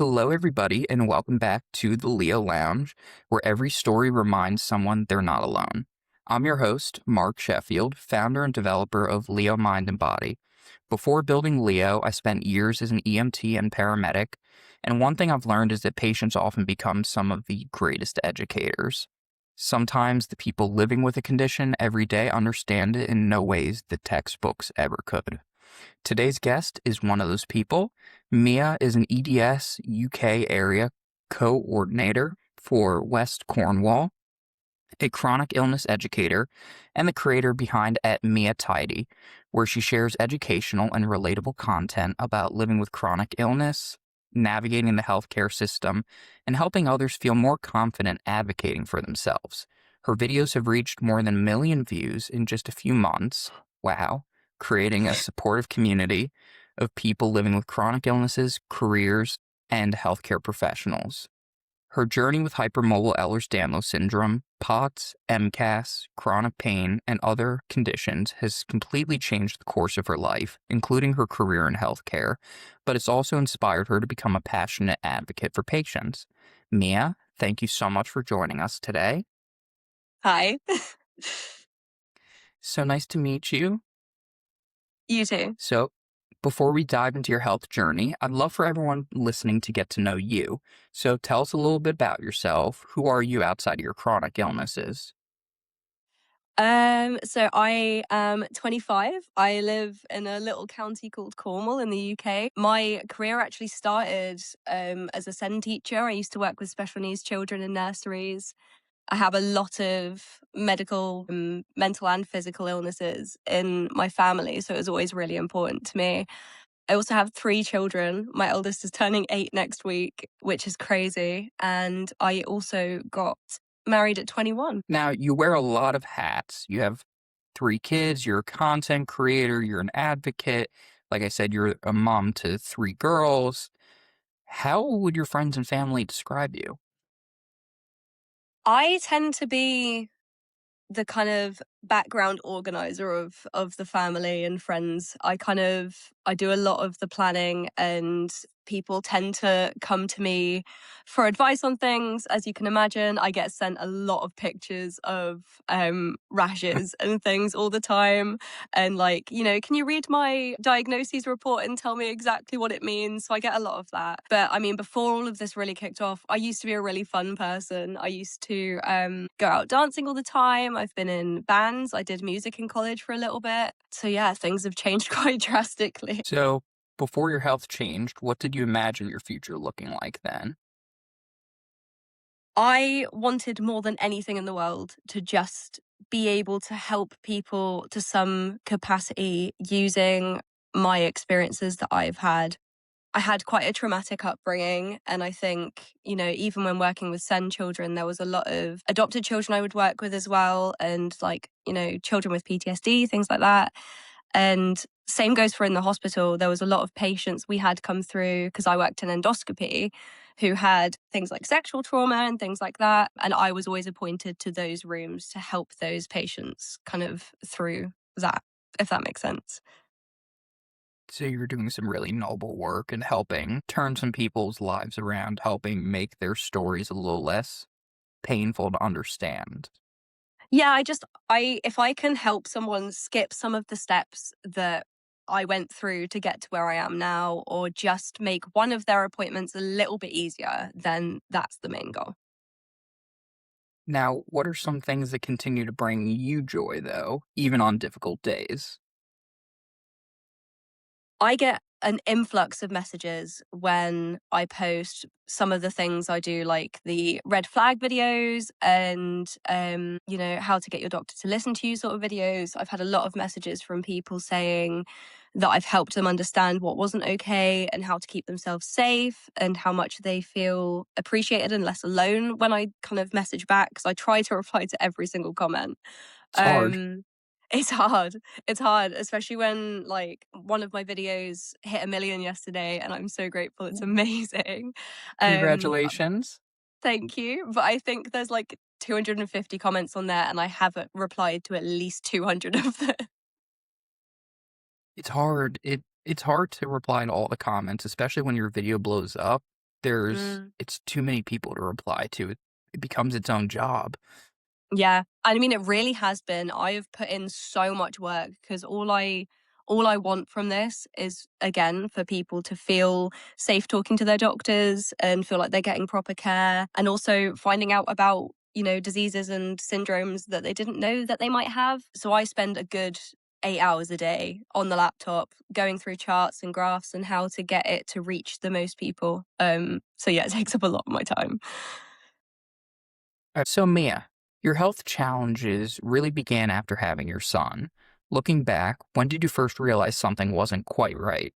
Hello, everybody, and welcome back to the Leo Lounge, where every story reminds someone they're not alone. I'm your host, Mark Sheffield, founder and developer of Leo Mind and Body. Before building Leo, I spent years as an EMT and paramedic, and one thing I've learned is that patients often become some of the greatest educators. Sometimes the people living with a condition every day understand it in no ways that textbooks ever could. Today's guest is one of those people. Mia is an EDS UK area coordinator for West Cornwall, a chronic illness educator, and the creator behind at Mia Tidy, where she shares educational and relatable content about living with chronic illness, navigating the healthcare system, and helping others feel more confident advocating for themselves. Her videos have reached more than 1 million views in just a few months. Wow. Creating a supportive community of people living with chronic illnesses, careers, and healthcare professionals. Her journey with hypermobile Ehlers-Danlos syndrome, POTS, MCAS, chronic pain, and other conditions has completely changed the course of her life, including her career in healthcare, but it's also inspired her to become a passionate advocate for patients. Mia, thank you so much for joining us today. Hi. So nice to meet you. You too. So, before we dive into your health journey, I'd love for everyone listening to get to know you. So, tell us a little bit about yourself. Who are you outside of your chronic illnesses? So I am 25. I live in a little county called Cornwall in the UK. My career actually started as a SEND teacher. I used to work with special needs children in nurseries. I have a lot of medical, mental and physical illnesses in my family, so it was always really important to me. I also have 3 children. My eldest is turning 8 next week, which is crazy. And I also got married at 21. Now, you wear a lot of hats. You have 3 kids, you're a content creator, you're an advocate. Like I said, you're a mom to 3 girls. How would your friends and family describe you? I tend to be the kind of background organizer of the family and friends. I do a lot of the planning, and people tend to come to me for advice on things. As you can imagine, I get sent a lot of pictures of rashes and things all the time, and can you read my diagnoses report and tell me exactly what it means? So I get a lot of that. But I mean, before all of this really kicked off, I used to be a really fun person. I used to go out dancing all the time. I've been in bands. I did music in college for a little bit. So yeah, things have changed quite drastically. So, before your health changed, what did you imagine your future looking like then? I wanted more than anything in the world to just be able to help people to some capacity using my experiences that I've had. I had quite a traumatic upbringing. And I think, even when working with SEND children, there was a lot of adopted children I would work with as well. And children with PTSD, things like that. And same goes for in the hospital. There was a lot of patients we had come through, because I worked in endoscopy, who had things like sexual trauma and things like that. And I was always appointed to those rooms to help those patients kind of through that, if that makes sense. So you're doing some really noble work and helping turn some people's lives around, helping make their stories a little less painful to understand. Yeah, if I can help someone skip some of the steps that I went through to get to where I am now, or just make one of their appointments a little bit easier, then that's the main goal. Now, what are some things that continue to bring you joy, though, even on difficult days? I get an influx of messages when I post some of the things I do, like the red flag videos and, how to get your doctor to listen to you sort of videos. I've had a lot of messages from people saying that I've helped them understand what wasn't okay and how to keep themselves safe and how much they feel appreciated and less alone when I kind of message back, because I try to reply to every single comment. It's hard. Um, it's hard. It's hard, especially when one of my videos hit 1 million yesterday, and I'm so grateful. It's amazing. Um, Congratulations. Thank you. But I think there's 250 comments on there, and I haven't replied to at least 200 of them. It's hard. It's hard to reply to all the comments, especially when your video blows up. Mm. it's too many people to reply to. It becomes its own job. Yeah. I mean, it really has been. I have put in so much work because all I want from this is, again, for people to feel safe talking to their doctors and feel like they're getting proper care, and also finding out about, diseases and syndromes that they didn't know that they might have. So I spend a good 8 hours a day on the laptop going through charts and graphs and how to get it to reach the most people. So yeah, it takes up a lot of my time. So, Mia, your health challenges really began after having your son. Looking back, when did you first realize something wasn't quite right?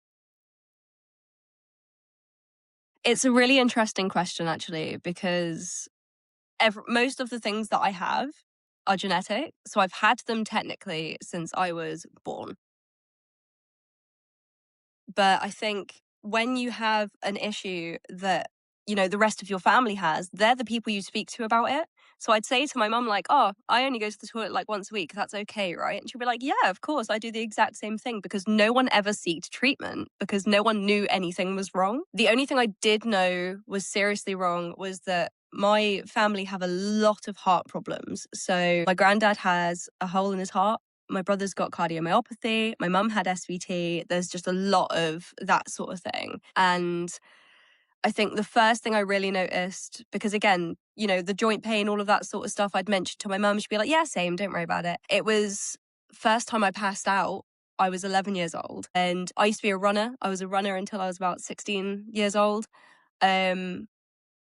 It's a really interesting question, actually, because most of the things that I have are genetic. So I've had them technically since I was born. But I think when you have an issue that, the rest of your family has, they're the people you speak to about it. So I'd say to my mum, like, oh, I only go to the toilet like once a week. That's okay, right? And she'd be like, yeah, of course. I do the exact same thing, because no one ever sought treatment because no one knew anything was wrong. The only thing I did know was seriously wrong was that my family have a lot of heart problems. So my granddad has a hole in his heart. My brother's got cardiomyopathy. My mum had SVT. There's just a lot of that sort of thing. And I think the first thing I really noticed, because again, the joint pain, all of that sort of stuff I'd mentioned to my mum, she'd be like, yeah, same, don't worry about it. It was first time I passed out, I was 11 years old. And I used to be a runner. I was a runner until I was about 16 years old. Um,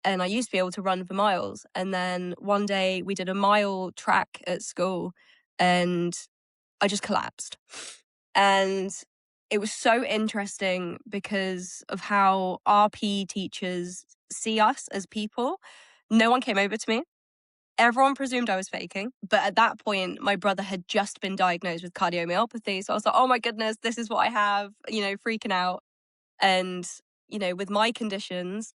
and I used to be able to run for miles. And then one day we did a mile track at school, and I just collapsed. And it was so interesting because of how our PE teachers see us as people. No one came over to me. Everyone presumed I was faking. But at that point, my brother had just been diagnosed with cardiomyopathy. So I was like, oh my goodness, this is what I have, freaking out. And, with my conditions,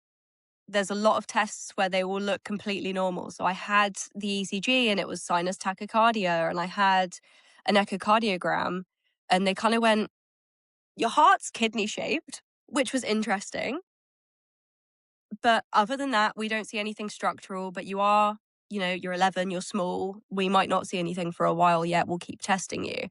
there's a lot of tests where they all look completely normal. So I had the ECG and it was sinus tachycardia, and I had an echocardiogram, and they kind of went, your heart's kidney shaped, which was interesting. But other than that, we don't see anything structural, but you're 11, you're small. We might not see anything for a while yet. We'll keep testing you.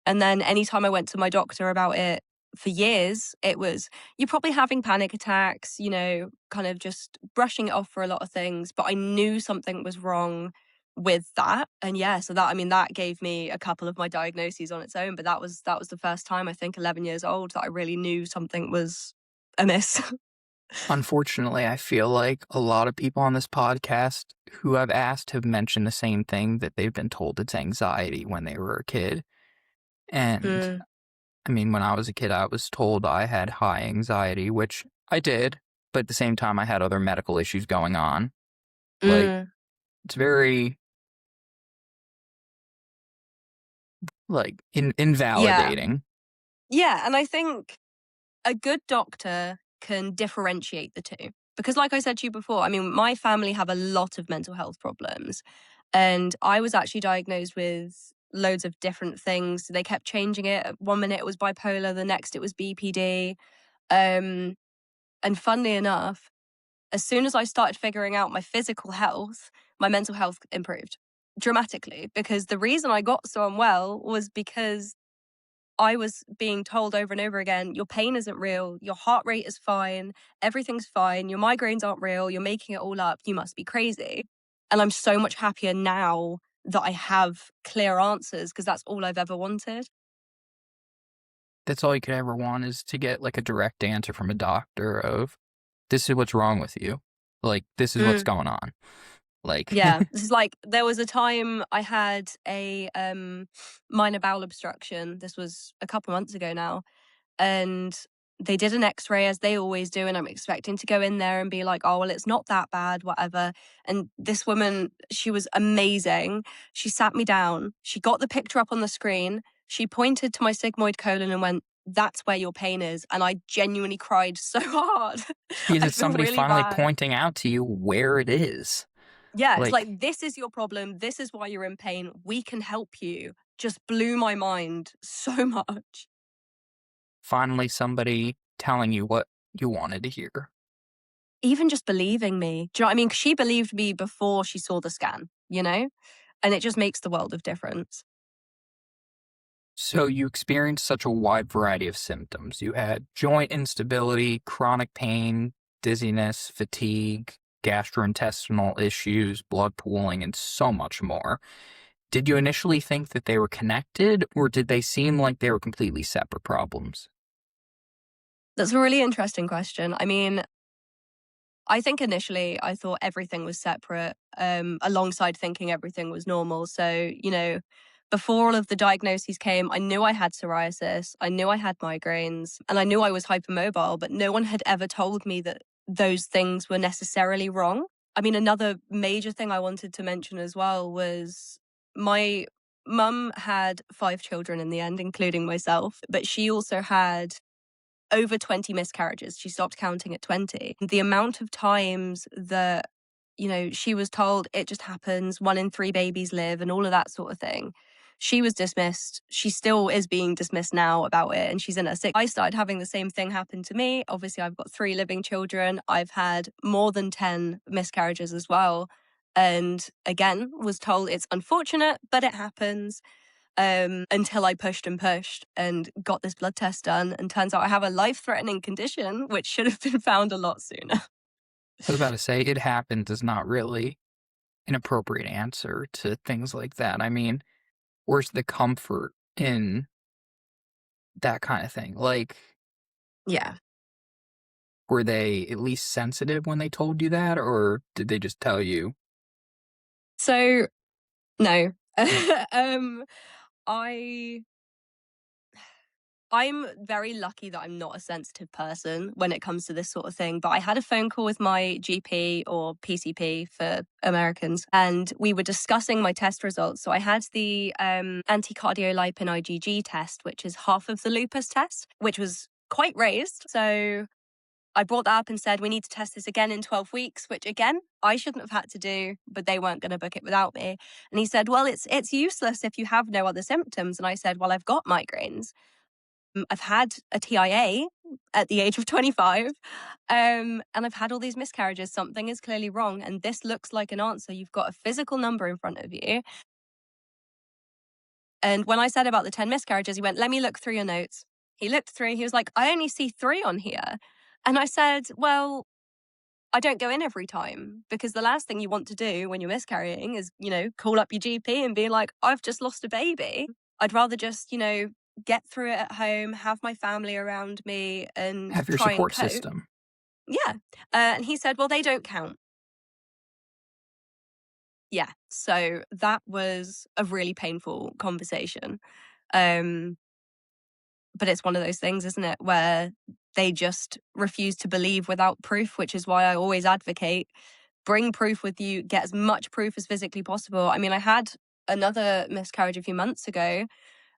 And then anytime I went to my doctor about it for years, it was, you're probably having panic attacks, kind of just brushing it off for a lot of things. But I knew something was wrong with that. And yeah, so that gave me a couple of my diagnoses on its own. But that was the first time, I think, 11 years old, that I really knew something was amiss. Unfortunately, I feel like a lot of people on this podcast who I've asked have mentioned the same thing, that they've been told it's anxiety when they were a kid. And Mm, I mean, when I was a kid, I was told I had high anxiety, which I did, but at the same time, I had other medical issues going on. Like, mm, it's very, like, yeah. invalidating. Yeah. And I think a good doctor can differentiate the two. Because, like I said to you before, I mean, my family have a lot of mental health problems. And I was actually diagnosed with loads of different things. They kept changing it. One minute it was bipolar, the next it was BPD. Um, and funnily enough, as soon as I started figuring out my physical health, my mental health improved dramatically. Because the reason I got so unwell was because I was being told over and over again, your pain isn't real, your heart rate is fine, everything's fine, your migraines aren't real, you're making it all up, you must be crazy. And I'm so much happier now that I have clear answers, because that's all I've ever wanted. That's all you could ever want, is to get like a direct answer from a doctor of, this is what's wrong with you. Like, this is what's Mm. going on. Like, Yeah, this is like, there was a time I had a minor bowel obstruction. This was a couple months ago now. And they did an x-ray, as they always do, and I'm expecting to go in there and be like, oh well, it's not that bad, whatever. And this woman, she was amazing. She sat me down, she got the picture up on the screen, she pointed to my sigmoid colon and went, that's where your pain is. And I genuinely cried so hard. because I it's feel somebody really finally bad. pointing out to you where it is. Yeah, it's Like, like, this is your problem, this is why you're in pain, we can help you. Just blew my mind so much. finally somebody telling you what you wanted to hear. Even just believing me. Do you know what I mean? 'Cause she believed me before she saw the scan, you know? And it just makes the world of difference. So you experienced such a wide variety of symptoms. You had joint instability, chronic pain, dizziness, fatigue, gastrointestinal issues, blood pooling, and so much more. Did you initially think that they were connected, or did they seem like they were completely separate problems? That's a really interesting question. I mean, I think initially I thought everything was separate, alongside thinking everything was normal. So, before all of the diagnoses came, I knew I had psoriasis, I knew I had migraines, and I knew I was hypermobile, but no one had ever told me that those things were necessarily wrong. I mean, another major thing I wanted to mention as well was my mum had 5 children in the end, including myself, but she also had over 20 miscarriages. She stopped counting at 20. The amount of times that, she was told it just happens, 1 in 3 babies live, and all of that sort of thing. She was dismissed. She still is being dismissed now about it, and she's in her sixth. I started having the same thing happen to me. Obviously, I've got 3 living children. I've had more than 10 miscarriages as well. And again, was told it's unfortunate, but it happens, until I pushed and pushed and got this blood test done. And turns out I have a life threatening condition, which should have been found a lot sooner. I was about to say, it happened is not really an appropriate answer to things like that. I mean, where's the comfort in that kind of thing? Like, Yeah. were they at least sensitive when they told you that, or did they just tell you? So, no. um, I I'm very lucky that I'm not a sensitive person when it comes to this sort of thing. But I had a phone call with my GP, or PCP for Americans, and we were discussing my test results. So I had the anti-cardiolipin IgG test, which is half of the lupus test, which was quite raised. So I brought that up and said, we need to test this again in 12 weeks, which again, I shouldn't have had to do, but they weren't going to book it without me. And he said, well, it's useless if you have no other symptoms. And I said, well, I've got migraines. I've had a TIA at the age of 25, and I've had all these miscarriages. Something is clearly wrong. And this looks like an answer. You've got a physical number in front of you. And when I said about the 10 miscarriages, he went, let me look through your notes. He looked through, he was like, I only see 3 on here. And I said, well, I don't go in every time, because the last thing you want to do when you're miscarrying is, call up your GP and be like, I've just lost a baby. I'd rather just, get through it at home, have my family around me, and Have your try and support cope. system. Yeah. And he said, well, they don't count. Yeah. So that was a really painful conversation. Um, but it's one of those things, isn't it, where they just refuse to believe without proof, which is why I always advocate bring proof with you, get as much proof as physically possible. I mean, I had another miscarriage a few months ago.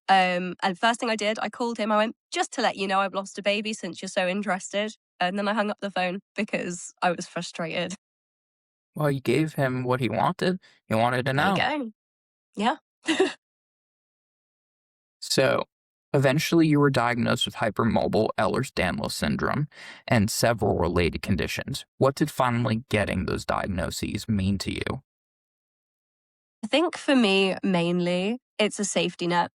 And first thing I did, I called him. I went, just to let you know, I've lost a baby since you're so interested. And then I hung up the phone because I was frustrated. Well, you gave him what he wanted. He wanted to There you know. go. Yeah. So, eventually, you were diagnosed with hypermobile Ehlers-Danlos syndrome and several related conditions. What did finally getting those diagnoses mean to you? I think for me, mainly, it's a safety net.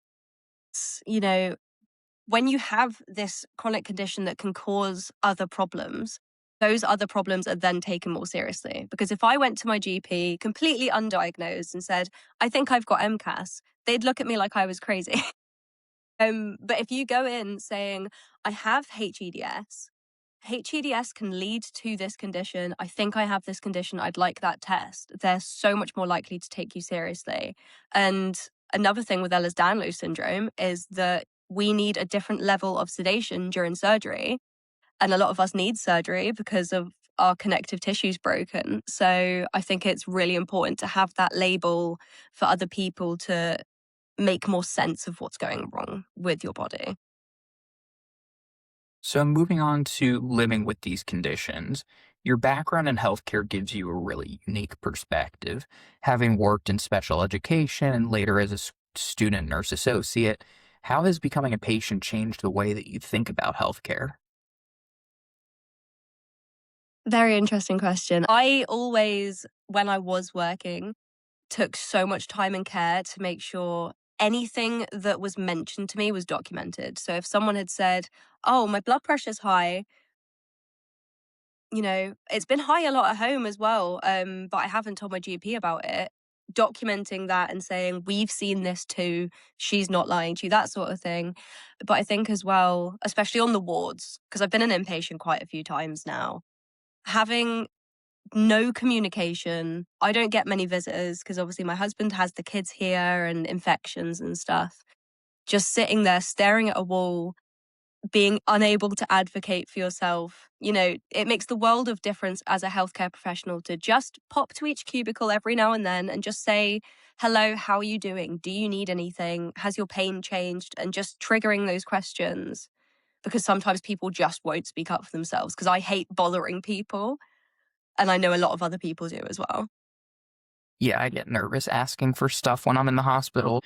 When you have this chronic condition that can cause other problems, those other problems are then taken more seriously. Because if I went to my GP completely undiagnosed and said, I think I've got MCAS, they'd look at me like I was crazy. But if you go in saying, I have HEDS can lead to this condition. I think I have this condition. I'd like that test. They're so much more likely to take you seriously. And another thing with Ehlers-Danlos syndrome is that we need a different level of sedation during surgery. And a lot of us need surgery because of our connective tissues broken. So I think it's really important to have that label for other people to make more sense of what's going wrong with your body. So, moving on to living with these conditions, your background in healthcare gives you a really unique perspective. Having worked in special education and later as a student nurse associate, how has becoming a patient changed the way that you think about healthcare? Very interesting question. I always, when I was working, took so much time and care to make sure anything that was mentioned to me was documented. So if someone had said, "Oh, my blood pressure's high," it's been high a lot at home as well, but I haven't told my GP about it. Documenting that and saying, "We've seen this too, she's not lying to you," that sort of thing. But I think as well, especially on the wards, because I've been an inpatient quite a few times now, having no communication. I don't get many visitors because obviously my husband has the kids here and infections and stuff. Just sitting there staring at a wall, being unable to advocate for yourself. It makes the world of difference as a healthcare professional to just pop to each cubicle every now and then and just say, "Hello, how are you doing? Do you need anything? Has your pain changed?" And just triggering those questions, because sometimes people just won't speak up for themselves, because I hate bothering people. And I know a lot of other people do as well. Yeah, I get nervous asking for stuff when I'm in the hospital,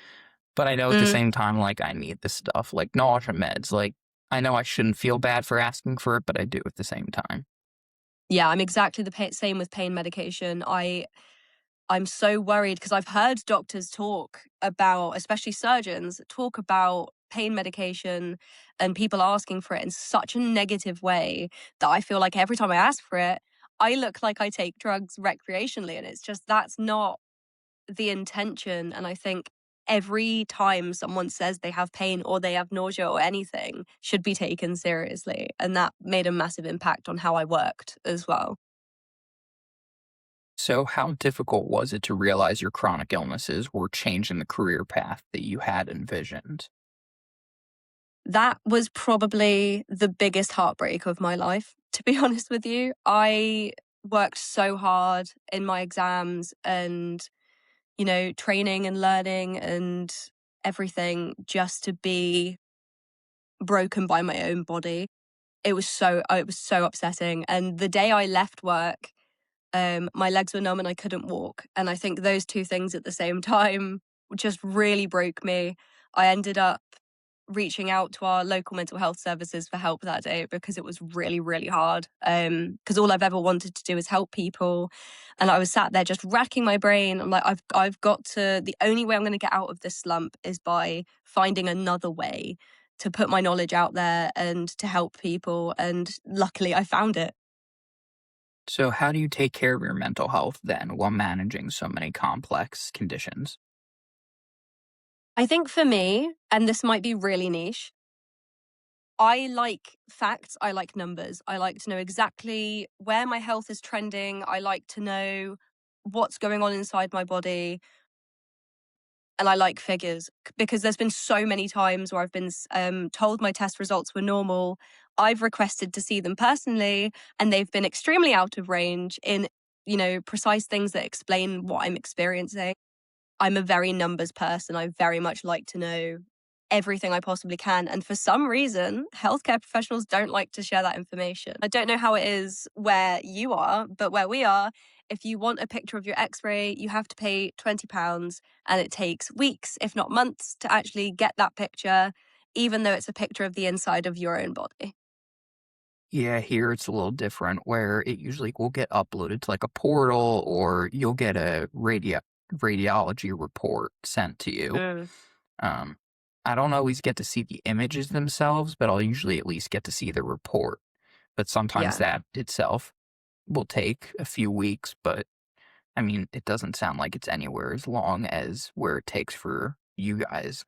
but I know at the Mm, same time, like, I need this stuff, like nausea meds. Like, I know I shouldn't feel bad for asking for it, but I do at the same time. yeah, I'm exactly the same with pain medication. I'm so worried because I've heard doctors talk about, especially surgeons, talk about pain medication and people asking for it in such a negative way that I feel like every time I ask for it, I look like I take drugs recreationally, and it's just that's not the intention. And I think every time someone says they have pain or they have nausea or anything should be taken seriously. And that made a massive impact on how I worked as well. So, how difficult was it to realize your chronic illnesses were changing the career path that you had envisioned? That was probably the biggest heartbreak of my life, to be honest with you. I worked so hard in my exams and, training and learning and everything just to be broken by my own body. It was so upsetting. And the day I left work, my legs were numb and I couldn't walk. And I think those two things at the same time just really broke me. I ended up reaching out to our local mental health services for help that day because it was really, really hard. Because all I've ever wanted to do is help people. And I was sat there just racking my brain. I'm like, I've got to, the only way I'm going to get out of this slump is by finding another way to put my knowledge out there and to help people. And luckily I found it. So, how do you take care of your mental health then while managing so many complex conditions? I think for me, and this might be really niche, I like facts, I like numbers. I like to know exactly where my health is trending. I like to know what's going on inside my body. And I like figures because there's been so many times where I've been told my test results were normal. I've requested to see them personally, and they've been extremely out of range in, precise things that explain what I'm experiencing. I'm a very numbers person. I very much like to know everything I possibly can. And for some reason, healthcare professionals don't like to share that information. I don't know how it is where you are, but where we are, if you want a picture of your x ray, you have to pay £20, and it takes weeks, if not months, to actually get that picture, even though it's a picture of the inside of your own body. Yeah, here it's a little different where it usually will get uploaded to like a portal or you'll get a radiology report sent to you. Mm, Um, I don't always get to see the images themselves, but I'll usually at least get to see the report. But sometimes yeah. that itself will take a few weeks, but I mean, it doesn't sound like it's anywhere as long as where it takes for you guys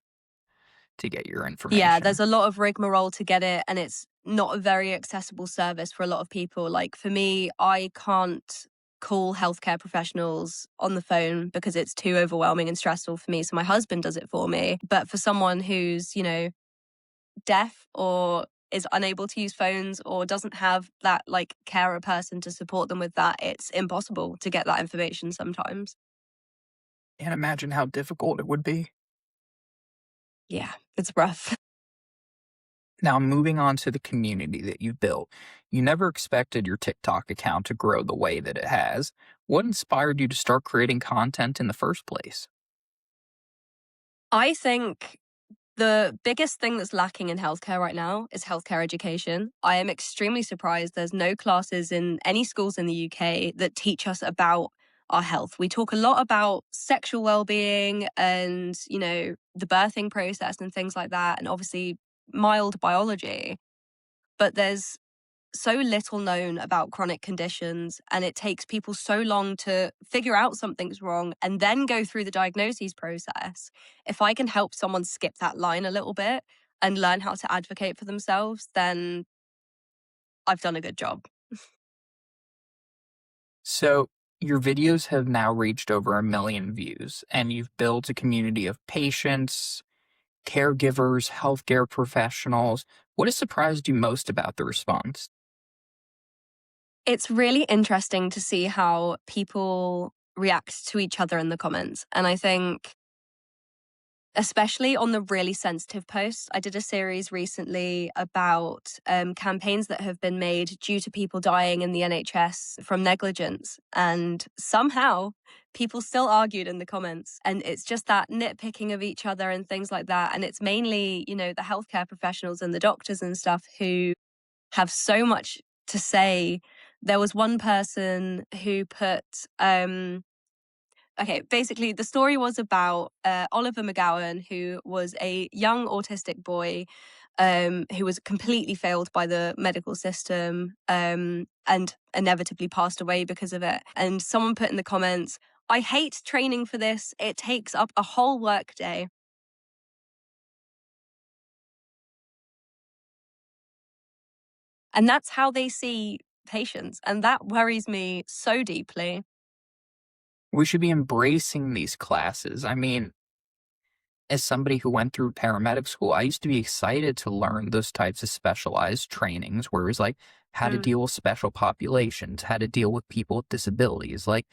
to get your Yeah, information. there's a lot of rigmarole to get it, and it's not a very accessible service for a lot of people. Like for me, I can't call healthcare professionals on the phone because it's too overwhelming and stressful for me. So my husband does it for me. But for someone who's, deaf or is unable to use phones or doesn't have that like carer person to support them with that, it's impossible to get that information sometimes. Can't imagine how difficult it would be. Yeah, it's rough. Now, moving on to the community that you built, you never expected your TikTok account to grow the way that it has. What inspired you to start creating content in the first place? I think The biggest thing that's lacking in healthcare right now is healthcare education. I am extremely surprised there's no classes in any schools in the UK that teach us about our health. We talk a lot about sexual well-being and, the birthing process and things like that, and obviously mild biology, but there's so little known about chronic conditions, and it takes people so long to figure out something's wrong and then go through the diagnoses process. If I can help someone skip that line a little bit and learn how to advocate for themselves, then I've done a good job. So, your videos have now reached over 1 million views, and you've built a community of patients, caregivers, healthcare professionals. What has surprised you most about the response? It's really interesting to see how people react to each other in the comments. And I think especially on the really sensitive posts. I did a series recently about campaigns that have been made due to people dying in the NHS from negligence. And somehow people still argued in the comments. And it's just that nitpicking of each other and things like that. And it's mainly, the healthcare professionals and the doctors and stuff who have so much to say. There was one person who put, okay, basically, the story was about Oliver McGowan, who was a young autistic boy who was completely failed by the medical system and inevitably passed away because of it. And someone put in the comments, I hate training for this. It takes up a whole work day. And that's how they see patients. And that worries me so deeply. We should be embracing these classes. I mean, as somebody who went through paramedic school, I used to be excited to learn those types of specialized trainings where it was like how to Mm. deal with special populations, how to deal with people with disabilities, like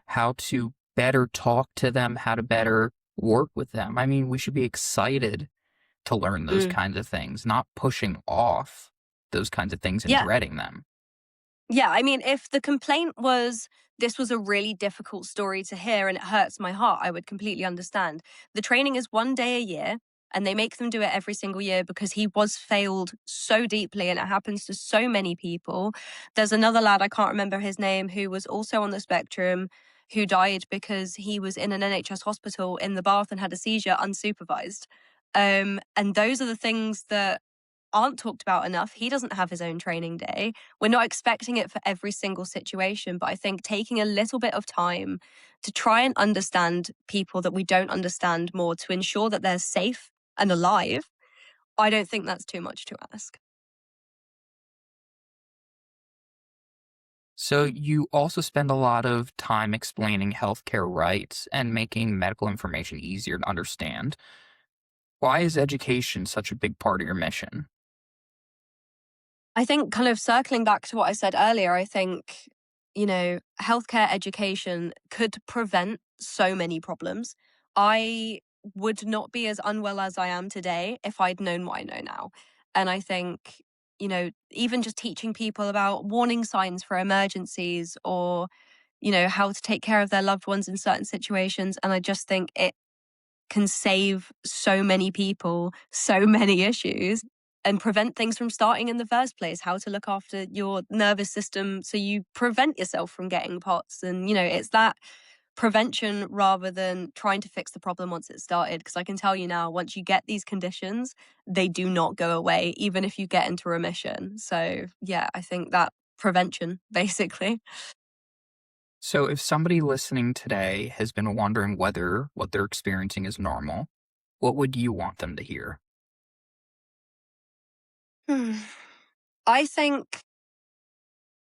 how to better talk to them, how to better work with them. I mean, we should be excited to learn those Mm. kinds of things, not pushing off those kinds of things and Yeah. dreading them. Yeah, I mean, if the complaint was this was a really difficult story to hear and it hurts my heart, I would completely understand. The training is 1 day a year and they make them do it every single year because he was failed so deeply and it happens to so many people. There's another lad, I can't remember his name, who was also on the spectrum who died because he was in an NHS hospital in the bath and had a seizure unsupervised. And those are the things that aren't talked about enough. He doesn't have his own training day. We're not expecting it for every single situation, but I think taking a little bit of time to try and understand people that we don't understand more to ensure that they're safe and alive, I don't think that's too much to ask. So, you also spend a lot of time explaining healthcare rights and making medical information easier to understand. Why is education such a big part of your mission? I think kind of circling back to what I said earlier, I think, healthcare education could prevent so many problems. I would not be as unwell as I am today if I'd known what I know now. And I think, even just teaching people about warning signs for emergencies or, how to take care of their loved ones in certain situations. And I just think it can save so many people, so many issues, and prevent things from starting in the first place. How to look after your nervous system so you prevent yourself from getting POTS. And, it's that prevention rather than trying to fix the problem once it's started. Because I can tell you now, once you get these conditions, they do not go away, even if you get into remission. So, yeah, I think that prevention, basically. So, if somebody listening today has been wondering whether what they're experiencing is normal, what would you want them to hear? I think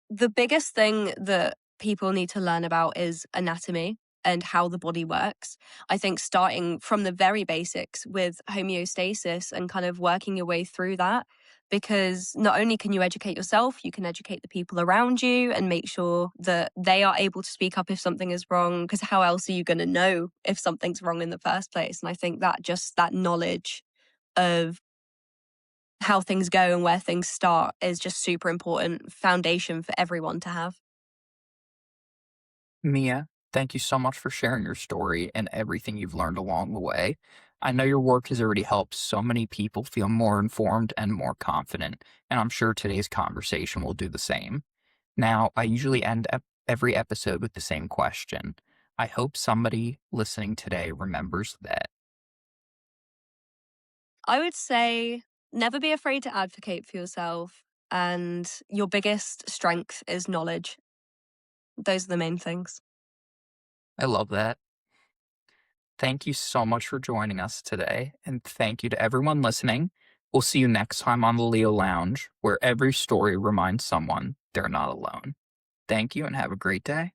the biggest thing that people need to learn about is anatomy and how the body works. I think starting from the very basics with homeostasis and kind of working your way through that, because not only can you educate yourself, you can educate the people around you and make sure that they are able to speak up if something is wrong, because how else are you going to know if something's wrong in the first place? And I think that just that knowledge of how things go and where things start is just super important foundation for everyone to have. Mia, thank you so much for sharing your story and everything you've learned along the way. I know your work has already helped so many people feel more informed and more confident, and I'm sure today's conversation will do the same. Now, I usually end every episode with the same question. I hope somebody listening today remembers that. I would say never be afraid to advocate for yourself, and your biggest strength is knowledge. Those are the main things. I love that. Thank you so much for joining us today, and thank you to everyone listening. We'll see you next time on the Leo Lounge, where every story reminds someone they're not alone. Thank you and have a great day.